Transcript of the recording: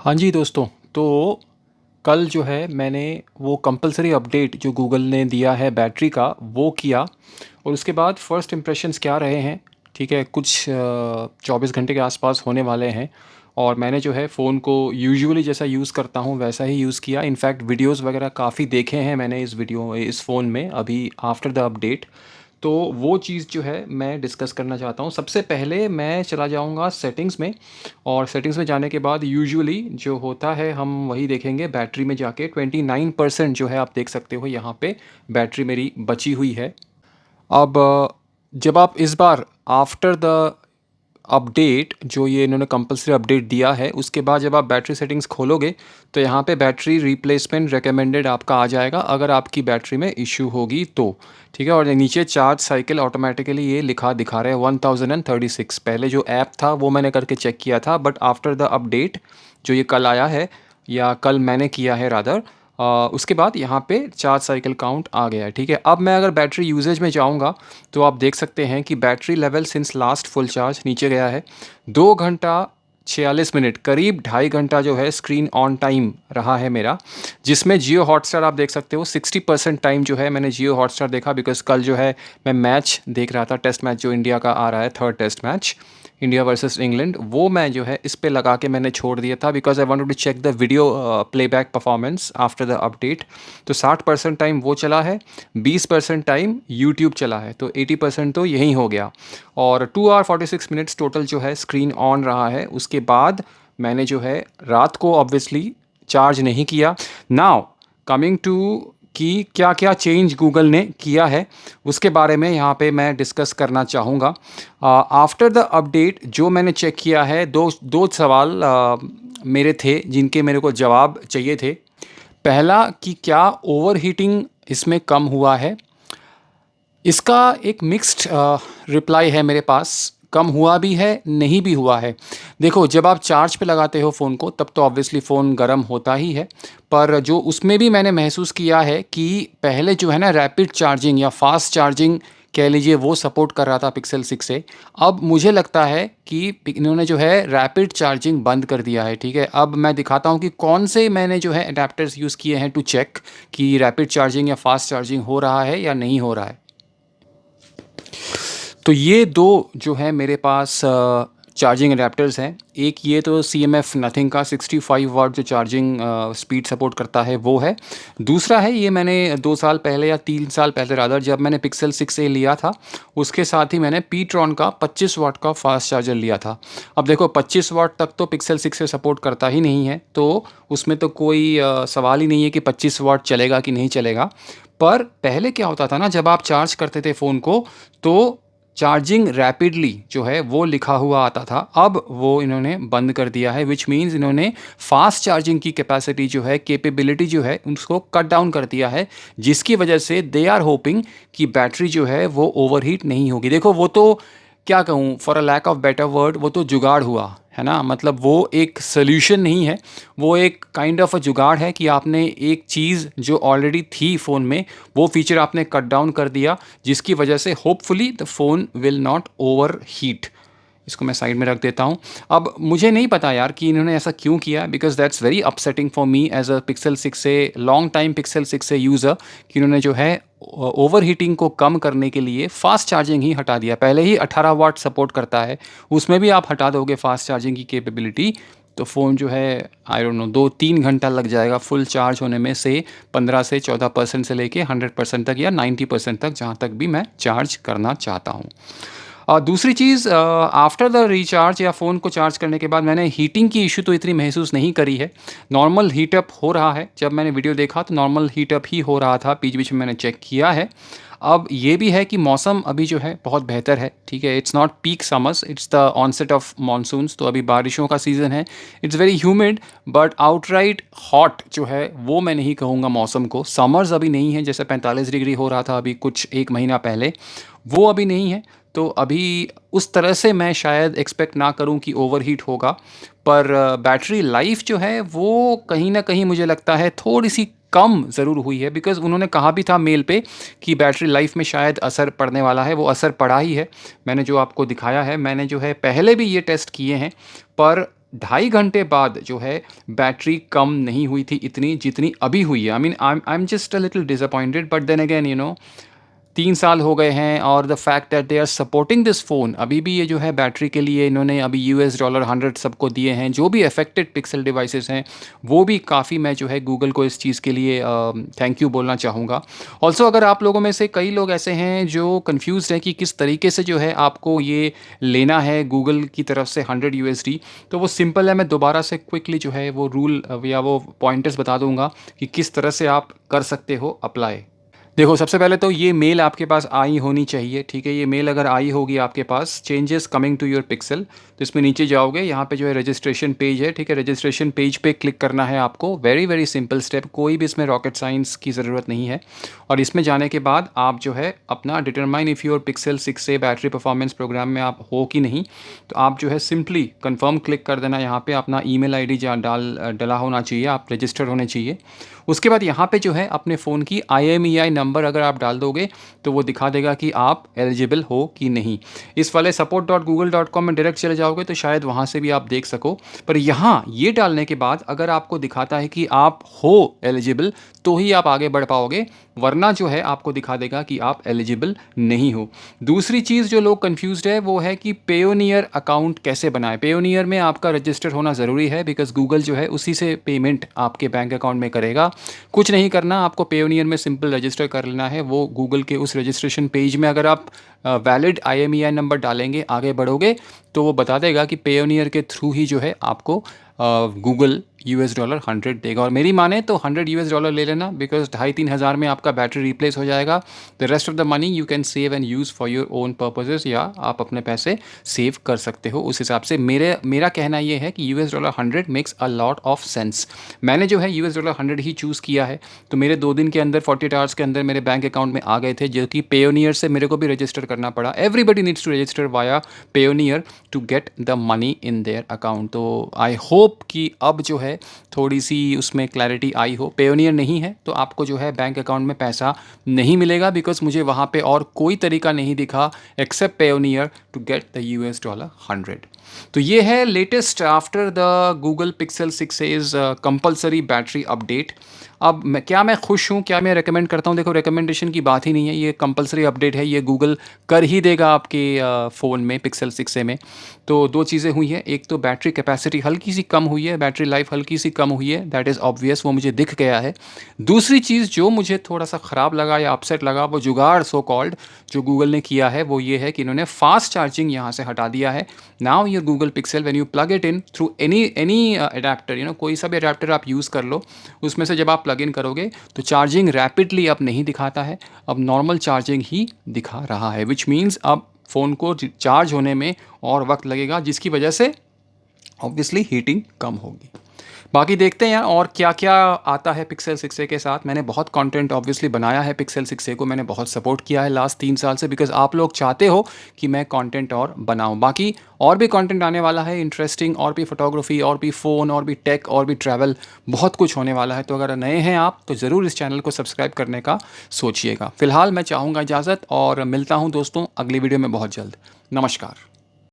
हाँ जी दोस्तों, तो कल जो है मैंने वो कंपल्सरी अपडेट जो गूगल ने दिया है बैटरी का वो किया। और उसके बाद फ़र्स्ट इम्प्रेशंस क्या रहे हैं, ठीक है, कुछ 24 घंटे के आसपास होने वाले हैं। और मैंने जो है फ़ोन को यूजुअली जैसा यूज़ करता हूँ वैसा ही यूज़ किया। इनफैक्ट वीडियोस वगैरह काफ़ी देखे हैं मैंने इस फ़ोन में अभी आफ्टर द अपडेट। तो वो चीज़ जो है मैं डिस्कस करना चाहता हूँ। सबसे पहले मैं चला जाऊँगा सेटिंग्स में, और सेटिंग्स में जाने के बाद यूजुअली जो होता है हम वही देखेंगे। बैटरी में जाके 29% जो है आप देख सकते हो यहाँ पे बैटरी मेरी बची हुई है। अब जब आप इस बार आफ्टर द अपडेट जो ये इन्होंने कंपल्सरी अपडेट दिया है उसके बाद जब आप बैटरी सेटिंग्स खोलोगे तो यहाँ पे बैटरी रिप्लेसमेंट रिकमेंडेड आपका आ जाएगा अगर आपकी बैटरी में इशू होगी तो। ठीक है, और नीचे चार्ज साइकिल ऑटोमेटिकली ये लिखा दिखा रहे हैं 1036। पहले जो ऐप था वो मैंने करके चेक किया था, बट आफ्टर द अपडेट जो ये कल आया है या कल मैंने किया है रादर, उसके बाद यहाँ पे चार्ज साइकिल काउंट आ गया है। ठीक है, अब मैं अगर बैटरी यूजेज में जाऊँगा तो आप देख सकते हैं कि battery level since last full charge नीचे गया है। 2 घंटा 46 मिनट, करीब 2.5 घंटा जो है स्क्रीन ऑन टाइम रहा है मेरा, जिसमें जियो हॉटस्टार आप देख सकते हो 60% टाइम जो है मैंने जियो हॉटस्टार देखा। बिकॉज कल जो है मैं मैच देख रहा था, टेस्ट मैच जो इंडिया का आ रहा है, third test match India versus England, वो मैं जो है इस पे लगा के मैंने छोड़ दिया था because I wanted to check the video playback performance after the update. तो 60% टाइम वो चला है, 20% टाइम यूट्यूब चला है, तो 80% तो यही हो गया। और 2 आवर 46 मिनट्स टोटल जो है स्क्रीन ऑन रहा है। उसके बाद मैंने जो है रात को ऑब्वियसली चार्ज नहीं किया। नाउ कमिंग टू कि क्या क्या चेंज गूगल ने किया है उसके बारे में यहाँ पे मैं डिस्कस करना चाहूँगा। आफ्टर द अपडेट जो मैंने चेक किया है, दो दो सवाल मेरे थे जिनके मेरे को जवाब चाहिए थे। पहला कि क्या ओवरहीटिंग इसमें कम हुआ है। इसका एक मिक्स्ड रिप्लाई है मेरे पास, कम हुआ भी है नहीं भी हुआ है। देखो, जब आप चार्ज पे लगाते हो फ़ोन को तब तो ऑब्वियसली फ़ोन गर्म होता ही है, पर जो उसमें भी मैंने महसूस किया है कि पहले जो है ना रैपिड चार्जिंग या फास्ट चार्जिंग कह लीजिए वो सपोर्ट कर रहा था पिक्सल 6 से। अब मुझे लगता है कि इन्होंने जो है रैपिड चार्जिंग बंद कर दिया है। ठीक है, अब मैं दिखाता हूँ कि कौन से मैंने जो है अडेप्टर्स यूज़ किए हैं टू चेक कि रैपिड चार्जिंग या फास्ट चार्जिंग हो रहा है या नहीं हो रहा है। तो ये दो जो है मेरे पास चार्जिंग अडेप्टर्स हैं। एक ये तो CMF नथिंग का 65 वाट जो चार्जिंग स्पीड सपोर्ट करता है वो है। दूसरा है ये मैंने 2 साल पहले या 3 साल पहले रादर जब मैंने पिक्सल 6 लिया था उसके साथ ही मैंने पीट्रॉन का 25 वाट का फास्ट चार्जर लिया था। अब देखो 25 वाट तक तो पिक्सल 6 से सपोर्ट करता ही नहीं है, तो उसमें तो कोई सवाल ही नहीं है कि 25 वाट चलेगा कि नहीं चलेगा। पर पहले क्या होता था ना, जब आप चार्ज करते थे फ़ोन को तो चार्जिंग रैपिडली जो है वो लिखा हुआ आता था। अब वो इन्होंने बंद कर दिया है, विच मीन्स इन्होंने फास्ट चार्जिंग की कैपेसिटी जो है, कैपेबिलिटी जो है, उसको कट डाउन कर दिया है, जिसकी वजह से दे आर होपिंग कि बैटरी जो है वो ओवरहीट नहीं होगी। देखो वो तो क्या कहूँ, for a lack of better word, वो तो जुगाड़ हुआ है ना। मतलब वो एक सोल्यूशन नहीं है, वो एक काइंड ऑफ अ जुगाड़ है कि आपने एक चीज़ जो ऑलरेडी थी फ़ोन में वो फीचर आपने कट डाउन कर दिया, जिसकी वजह से hopefully the phone will not over heat. इसको मैं साइड में रख देता हूँ। अब मुझे नहीं पता यार कि इन्होंने ऐसा क्यों किया, because that's very upsetting for me as a Pixel 6 से लॉन्ग टाइम पिक्सल 6 से यूज़र, कि इन्होंने जो है ओवर हीटिंग को कम करने के लिए फास्ट चार्जिंग ही हटा दिया। पहले ही 18 वाट सपोर्ट करता है, उसमें भी आप हटा दोगे फास्ट चार्जिंग की कैपेबिलिटी तो फ़ोन जो है आई डोंट नो 2-3 घंटा लग जाएगा फुल चार्ज होने में, से 15 से 14% से लेके 100% तक या 90% तक, जहाँ तक भी मैं चार्ज करना चाहता हूँ। दूसरी चीज़, आफ्टर द रिचार्ज या फ़ोन को चार्ज करने के बाद मैंने हीटिंग की इशू तो इतनी महसूस नहीं करी है। नॉर्मल हीटअप हो रहा है, जब मैंने वीडियो देखा तो नॉर्मल हीटअप ही हो रहा था, बीच बीच में मैंने चेक किया है। अब ये भी है कि मौसम अभी जो है बहुत बेहतर है। ठीक है, it's not peak summers, it's the onset of monsoons, तो अभी बारिशों का सीज़न है। It's very humid, but outright hot जो है वो मैं नहीं कहूँगा मौसम को। समर्स अभी नहीं है, जैसे 45 डिग्री हो रहा था अभी कुछ एक महीना पहले, वो अभी नहीं है। तो अभी उस तरह से मैं शायद एक्सपेक्ट ना करूं कि ओवरहीट होगा। पर बैटरी लाइफ जो है वो कहीं ना कहीं मुझे लगता है थोड़ी सी कम ज़रूर हुई है, बिकॉज़ उन्होंने कहा भी था मेल पे कि बैटरी लाइफ में शायद असर पड़ने वाला है। वो असर पड़ा ही है, मैंने जो आपको दिखाया है, मैंने जो है पहले भी ये टेस्ट किए हैं। पर ढाई घंटे बाद जो है बैटरी कम नहीं हुई थी इतनी जितनी अभी हुई है। I am just a little disappointed, but then again 3 साल हो गए हैं और the fact that they are supporting this phone, अभी भी ये जो है बैटरी के लिए इन्होंने अभी $100 सबको दिए हैं, जो भी अफेक्टेड पिक्सल डिवाइसेस हैं, वो भी काफ़ी, मैं जो है गूगल को इस चीज़ के लिए थैंक यू बोलना चाहूँगा। ऑल्सो अगर आप लोगों में से कई लोग ऐसे हैं जो कन्फ्यूज़्ड हैं कि किस तरीके से जो है आपको ये लेना है गूगल की तरफ से 100 USD, तो वो सिंपल है, मैं दोबारा से क्विकली जो है वो रूल या वो पॉइंटर्स बता दूँगा कि किस तरह से आप कर सकते हो अप्लाई। देखो, सबसे पहले तो ये मेल आपके पास आई होनी चाहिए, ठीक है? ये मेल अगर आई होगी आपके पास, changes coming to your Pixel, तो इसमें नीचे जाओगे, यहाँ पे जो है रजिस्ट्रेशन पेज है, ठीक है? रजिस्ट्रेशन पेज पे क्लिक करना है आपको। वेरी वेरी सिंपल स्टेप, कोई भी इसमें रॉकेट साइंस की ज़रूरत नहीं है। और इसमें जाने के बाद आप जो है अपना डिटरमाइन इफ़ योर पिक्सल 6 से बैटरी परफॉर्मेंस प्रोग्राम में आप हो कि नहीं, तो आप जो है सिंपली कन्फर्म क्लिक कर देना। यहाँ पे अपना ईमेल आईडी डला होना चाहिए, आप रजिस्टर होने चाहिए। उसके बाद यहाँ पे जो है अपने फ़ोन की IMEI नंबर अगर आप डाल दोगे तो वो दिखा देगा कि आप एलिजिबल हो कि नहीं। इस वाले support.google.com में डायरेक्ट चले जाओगे तो शायद वहाँ से भी आप देख सको, पर यहाँ ये डालने के बाद अगर आपको दिखाता है कि आप हो एलिजिबल तो ही आप आगे बढ़ पाओगे, वरना जो है आपको दिखा देगा कि आप एलिजिबल नहीं हो। दूसरी चीज़ जो लोग कंफ्यूज्ड है वो है कि पेयोनियर अकाउंट कैसे बनाएं। पेयोनियर में आपका रजिस्टर होना ज़रूरी है, बिकॉज गूगल जो है उसी से पेमेंट आपके बैंक अकाउंट में करेगा। कुछ नहीं करना, आपको पेयोनियर में सिंपल रजिस्टर कर लेना है। वो गूगल के उस रजिस्ट्रेशन पेज में अगर आप वैलिड IMEI नंबर डालेंगे, आगे बढ़ोगे, तो वो बता देगा कि पेयोनियर के थ्रू ही जो है आपको गूगल $100 देगा। और मेरी माने तो $100 ले लेना, बिकॉज 2,500-3,000 में आपका बैटरी रिप्लेस हो जाएगा। The rest of the money you can save and use for your own purposes, या आप अपने पैसे सेव कर सकते हो उस हिसाब से। मेरा कहना ये है कि $100 makes a lot of sense. मैंने जो है $100 ही चूज़ किया है, तो मेरे 2 दिन के अंदर 48 आवर्स के अंदर मेरे बैंक अकाउंट में आ गए थे, जो कि पेयोनियर से मेरे को भी रजिस्टर करना पड़ा। Everybody needs to register via Payoneer to get the money in their account. तो आई होप कि अब जो है थोड़ी सी उसमें क्लैरिटी आई हो। पेयोनियर नहीं है तो आपको जो है बैंक अकाउंट में पैसा नहीं मिलेगा, बिकॉज मुझे वहाँ पे और कोई तरीका नहीं दिखा except Payoneer to get the $100। तो ये है latest after the Google Pixel 6 is compulsory battery update. अब मैं खुश हूँ, क्या मैं रेकमेंड करता हूँ? देखो, रिकमेंडेशन की बात ही नहीं है, ये कंपलसरी अपडेट है, ये गूगल कर ही देगा आपके फ़ोन में, पिक्सल 6 में। तो 2 चीज़ें हुई हैं, एक तो बैटरी कैपेसिटी हल्की सी कम हुई है, बैटरी लाइफ हल्की सी कम हुई है, दैट इज़ ऑब्वियस, वो मुझे दिख गया है। दूसरी चीज़ जो मुझे थोड़ा सा ख़राब लगा या अपसेट लगा, वो जुगाड़ सो कॉल्ड जो गूगल ने किया है, वो ये है कि इन्होंने फास्ट चार्जिंग यहाँ से हटा दिया है। Now your Google pixel when you plug it in through any adapter, कोई सा भी अडेप्टर आप यूज़ कर लो, उसमें से जब आप प्लग इन करोगे तो चार्जिंग रैपिडली अब नहीं दिखाता है, अब नॉर्मल चार्जिंग ही दिखा रहा है, विच मीन्स अब फ़ोन को चार्ज होने में और वक्त लगेगा, जिसकी वजह से ऑब्वियसली हीटिंग कम होगी। बाकी देखते हैं यार और क्या क्या आता है पिक्सल 6a के साथ। मैंने बहुत कंटेंट ऑब्वियसली बनाया है, पिक्सल 6a को मैंने बहुत सपोर्ट किया है लास्ट 3 साल से, बिकॉज आप लोग चाहते हो कि मैं कंटेंट और बनाऊं। बाकी और भी कंटेंट आने वाला है इंटरेस्टिंग, और भी फोटोग्राफी, और भी फ़ोन, और भी टेक, और भी ट्रैवल, बहुत कुछ होने वाला है। तो अगर नए हैं आप तो ज़रूर इस चैनल को सब्सक्राइब करने का सोचिएगा। फ़िलहाल मैं चाहूँगा इजाज़त, और मिलता हूँ दोस्तों अगली वीडियो में बहुत जल्द। नमस्कार।